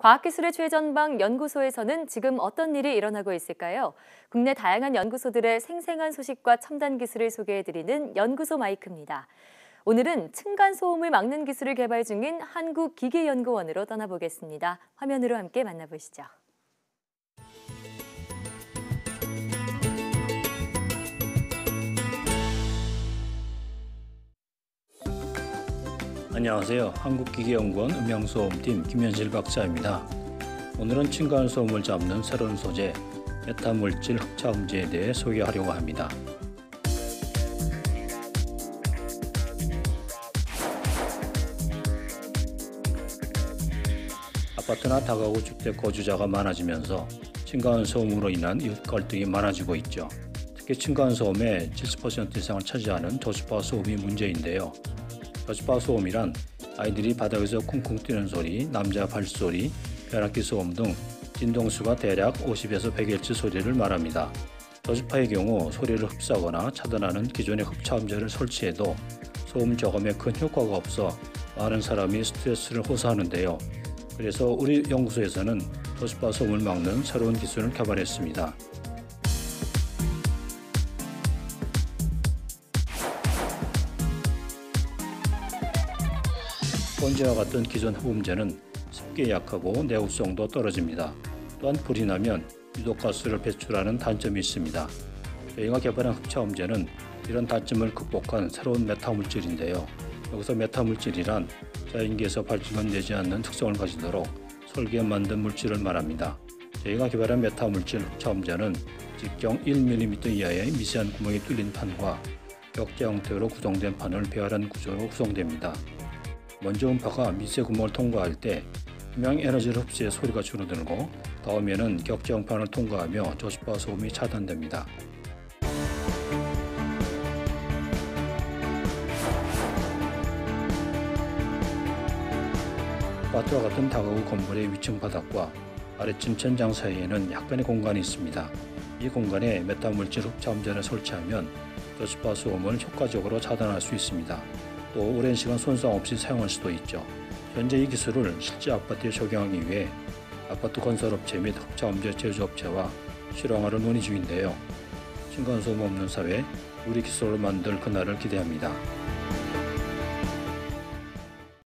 과학기술의 최전방 연구소에서는 지금 어떤 일이 일어나고 있을까요? 국내 다양한 연구소들의 생생한 소식과 첨단 기술을 소개해드리는 연구소 마이크입니다. 오늘은 층간소음을 막는 기술을 개발 중인 한국기계연구원으로 떠나보겠습니다. 화면으로 함께 만나보시죠. 안녕하세요. 한국기계연구원 음향소음팀 김현실 박사입니다. 오늘은 층간소음을 잡는 새로운 소재, 메타물질 흡차음제에 대해 소개하려고 합니다. 아파트나 다가구 주택 거주자가 많아지면서 층간소음으로 인한 이웃 갈등이 많아지고 있죠. 특히 층간소음의 70% 이상을 차지하는 저주파 소음이 문제인데요. 저주파 소음이란 아이들이 바닥에서 쿵쿵 뛰는 소리, 남자 발소리, 벼락기 소음 등 진동수가 대략 50에서 100Hz 소리를 말합니다. 저주파의 경우 소리를 흡수하거나 차단하는 기존의 흡차음제를 설치해도 소음 저감에 큰 효과가 없어 많은 사람이 스트레스를 호소하는데요. 그래서 우리 연구소에서는 저주파 소음을 막는 새로운 기술을 개발했습니다. 스펀지와 같은 기존 흡음제는 습기에 약하고 내구성도 떨어집니다. 또한 불이 나면 유독가스를 배출하는 단점이 있습니다. 저희가 개발한 흡차음제는 이런 단점을 극복한 새로운 메타물질인데요. 여기서 메타물질이란 자연계에서 발견되지 않는 특성을 가지도록 설계해 만든 물질을 말합니다. 저희가 개발한 메타물질 흡차음제는 직경 1mm 이하의 미세한 구멍이 뚫린 판과 격자 형태로 구성된 판을 배열한 구조로 구성됩니다. 먼저 음파가 미세 구멍을 통과할 때 음향 에너지를 흡수해 소리가 줄어들고 다음에는 격자형판을 통과하며 저주파 소음이 차단됩니다. 아파트와 같은 다가구 건물의 위층 바닥과 아래층 천장 사이에는 약간의 공간이 있습니다. 이 공간에 메타물질 흡차음제를 설치하면 저주파 소음을 효과적으로 차단할 수 있습니다. 또 오랜 시간 손상 없이 사용할 수도 있죠. 현재 이 기술을 실제 아파트에 적용하기 위해 아파트 건설업체 및 흡차음제 제조업체와 실용화를 논의 중인데요. 층간소음 없는 사회, 우리 기술로 만들 그날을 기대합니다.